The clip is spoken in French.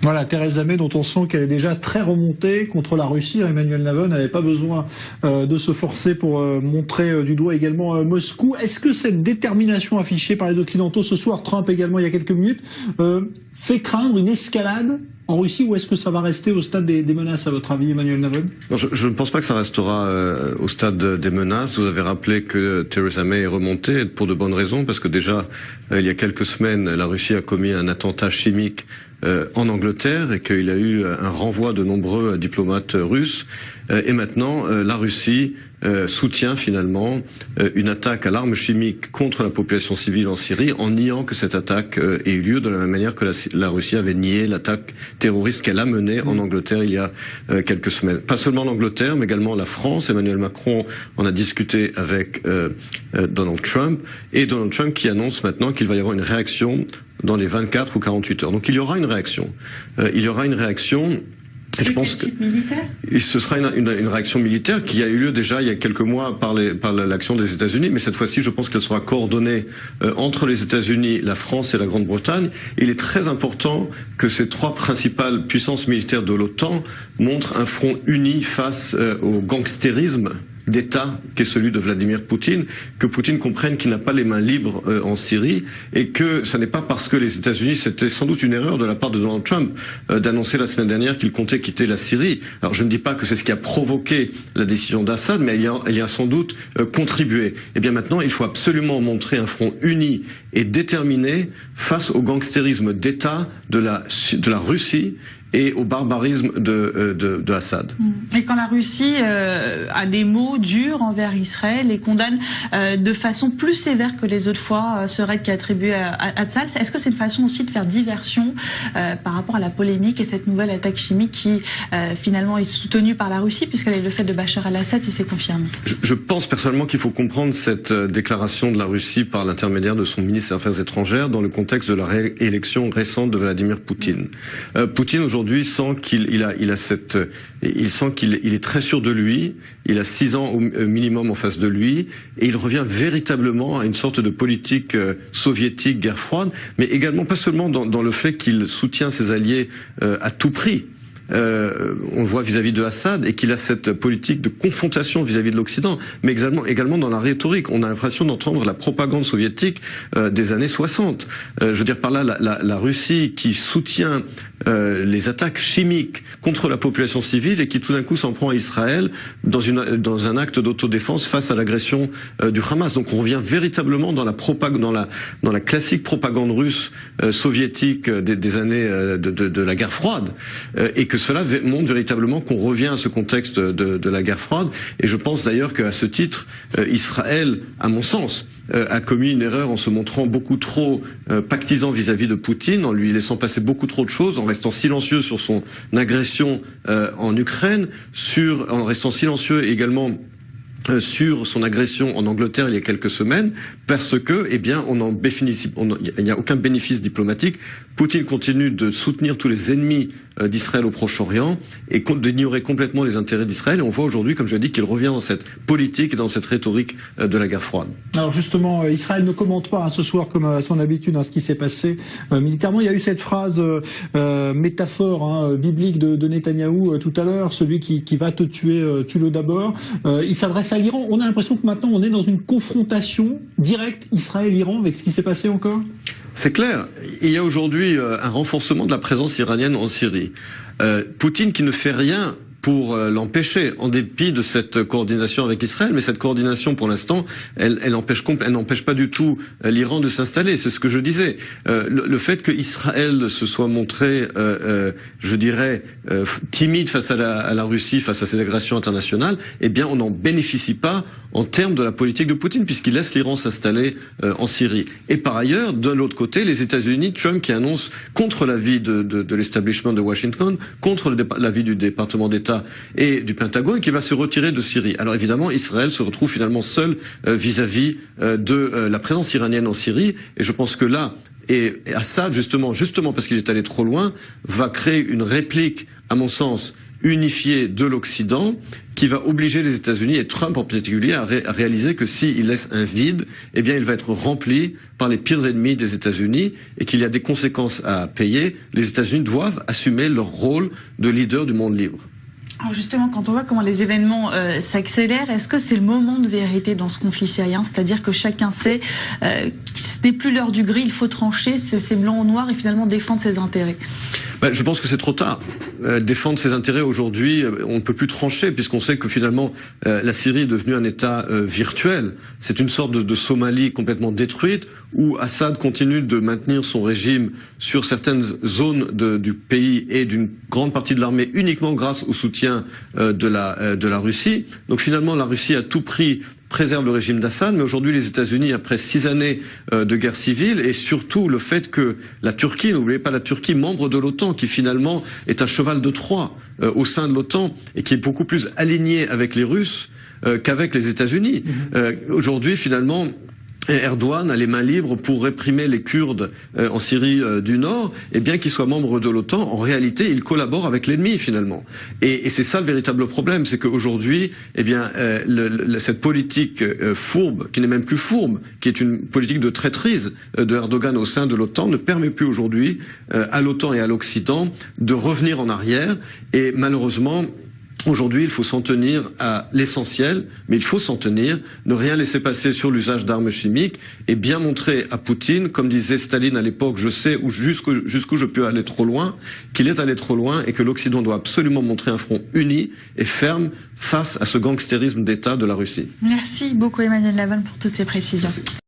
Voilà, Theresa May, dont on sent qu'elle est déjà très remontée contre la Russie. Emmanuel Navon n'avait pas besoin de se forcer pour montrer du doigt également Moscou. Est-ce que cette détermination affichée par les Occidentaux ce soir, Trump également il y a quelques minutes, fait craindre une escalade en Russie, ou est-ce que ça va rester au stade des menaces, à votre avis, Emmanuel Navon? Non, je ne pense pas que ça restera au stade des menaces. Vous avez rappelé que Theresa May est remontée pour de bonnes raisons, parce que déjà, il y a quelques semaines, la Russie a commis un attentat chimique en Angleterre et qu'il y a eu un renvoi de nombreux diplomates russes. Et maintenant, la Russie soutient finalement une attaque à l'arme chimique contre la population civile en Syrie en niant que cette attaque ait eu lieu, de la même manière que la Russie avait nié l'attaque terroriste qu'elle a menée en Angleterre il y a quelques semaines. Pas seulement l'Angleterre, mais également la France. Emmanuel Macron en a discuté avec Donald Trump, et Donald Trump qui annonce maintenant qu'il va y avoir une réaction dans les 24 ou 48 heures. Donc il y aura une réaction. Il y aura une réaction. Je pense que ce sera une réaction militaire qui a eu lieu déjà il y a quelques mois par l'action des États-Unis, mais cette fois-ci, je pense qu'elle sera coordonnée entre les États-Unis, la France et la Grande-Bretagne. Il est très important que ces trois principales puissances militaires de l'OTAN montrent un front uni face au gangstérisme d'État qu'est celui de Vladimir Poutine, que Poutine comprenne qu'il n'a pas les mains libres en Syrie, et que ça n'est pas parce que les États-Unis, c'était sans doute une erreur de la part de Donald Trump d'annoncer la semaine dernière qu'il comptait quitter la Syrie. Alors je ne dis pas que c'est ce qui a provoqué la décision d'Assad, mais elle y a sans doute contribué. Et bien maintenant, il faut absolument montrer un front uni et déterminé face au gangstérisme d'État de la Russie et au barbarisme de Assad. Et quand la Russie a des mots durs envers Israël et condamne de façon plus sévère que les autres fois ce raid qui est attribué à Assad, est-ce que c'est une façon aussi de faire diversion par rapport à la polémique et cette nouvelle attaque chimique qui finalement est soutenue par la Russie, puisqu'elle est le fait de Bachar el-Assad, si c'est confirmé? Je pense personnellement qu'il faut comprendre cette déclaration de la Russie par l'intermédiaire de son ministre des Affaires étrangères dans le contexte de la réélection récente de Vladimir Poutine. Poutine aujourd'hui sent qu'il est très sûr de lui, il a 6 ans au minimum en face de lui, et il revient véritablement à une sorte de politique soviétique, guerre froide, mais également pas seulement dans le fait qu'il soutient ses alliés à tout prix. On le voit vis-à-vis de Assad, et qu'il a cette politique de confrontation vis-à-vis de l'Occident, mais également dans la rhétorique. On a l'impression d'entendre la propagande soviétique des années 60. Je veux dire par là, la Russie qui soutient les attaques chimiques contre la population civile et qui tout d'un coup s'en prend à Israël dans un acte d'autodéfense face à l'agression du Hamas. Donc on revient véritablement dans la classique propagande russe soviétique des années de la guerre froide, et que cela montre véritablement qu'on revient à ce contexte de la guerre froide. Et je pense d'ailleurs qu'à ce titre, Israël, à mon sens, a commis une erreur en se montrant beaucoup trop pactisant vis-à-vis de Poutine, en lui laissant passer beaucoup trop de choses, en restant silencieux sur son agression en Ukraine, en restant silencieux également sur son agression en Angleterre il y a quelques semaines, parce que, eh bien, il n'y a aucun bénéfice diplomatique. Poutine continue de soutenir tous les ennemis d'Israël au Proche-Orient et d'ignorer complètement les intérêts d'Israël. Et on voit aujourd'hui, comme je l'ai dit, qu'il revient dans cette politique et dans cette rhétorique de la guerre froide. Alors justement, Israël ne commente pas ce soir, comme à son habitude, ce qui s'est passé militairement. Il y a eu cette phrase métaphore biblique de Netanyahou tout à l'heure, celui qui va te tuer, tue-le d'abord. Il s'adresse à l'Iran. On a l'impression que maintenant on est dans une confrontation directe Israël-Iran avec ce qui s'est passé encore. C'est clair. Il y a aujourd'hui un renforcement de la présence iranienne en Syrie. Poutine qui ne fait rien pour l'empêcher, en dépit de cette coordination avec Israël, mais cette coordination, pour l'instant, elle n'empêche pas du tout l'Iran de s'installer. C'est ce que je disais. Le fait que Israël se soit montré, je dirais, timide face à la Russie, face à ses agressions internationales, eh bien, on n'en bénéficie pas en termes de la politique de Poutine, puisqu'il laisse l'Iran s'installer en Syrie. Et par ailleurs, de l'autre côté, les États-Unis, Trump qui annonce contre l'avis de l'establishment de Washington, contre l'avis du département d'État et du Pentagone, qui va se retirer de Syrie. Alors évidemment, Israël se retrouve finalement seul vis-à-vis de la présence iranienne en Syrie, et je pense que là, Assad, justement parce qu'il est allé trop loin, va créer une réplique, à mon sens, unifié de l'Occident qui va obliger les États-Unis, et Trump en particulier, à réaliser que s'il laisse un vide, eh bien, il va être rempli par les pires ennemis des États-Unis et qu'il y a des conséquences à payer. Les États-Unis doivent assumer leur rôle de leader du monde libre. Alors justement, quand on voit comment les événements s'accélèrent, est-ce que c'est le moment de vérité dans ce conflit syrien? C'est-à-dire que chacun sait que ce n'est plus l'heure du gris, il faut trancher, c'est blanc ou noir et finalement défendre ses intérêts. Je pense que c'est trop tard. Défendre ses intérêts aujourd'hui, on ne peut plus trancher puisqu'on sait que finalement la Syrie est devenue un État virtuel. C'est une sorte de Somalie complètement détruite où Assad continue de maintenir son régime sur certaines zones du pays et d'une grande partie de l'armée uniquement grâce au soutien de la Russie. Donc finalement la Russie à tout prix préserve le régime d'Assad, mais aujourd'hui les États-Unis, après 6 années de guerre civile, et surtout le fait que la Turquie, n'oubliez pas la Turquie, membre de l'OTAN, qui finalement est un cheval de Troie au sein de l'OTAN, et qui est beaucoup plus aligné avec les Russes qu'avec les États-Unis. Aujourd'hui, finalement, Erdogan a les mains libres pour réprimer les Kurdes en Syrie du Nord, et bien qu'il soit membre de l'OTAN, en réalité, il collabore avec l'ennemi finalement. Et c'est ça le véritable problème, c'est qu'aujourd'hui, eh bien, cette politique fourbe, qui n'est même plus fourbe, qui est une politique de traîtrise de Erdogan au sein de l'OTAN, ne permet plus aujourd'hui à l'OTAN et à l'Occident de revenir en arrière. Et malheureusement, aujourd'hui, il faut s'en tenir à l'essentiel, mais il faut s'en tenir, ne rien laisser passer sur l'usage d'armes chimiques et bien montrer à Poutine, comme disait Staline à l'époque, je sais jusqu'où je peux aller trop loin, qu'il est allé trop loin et que l'Occident doit absolument montrer un front uni et ferme face à ce gangstérisme d'État de la Russie. Merci beaucoup Emmanuel Lavanne pour toutes ces précisions. Merci.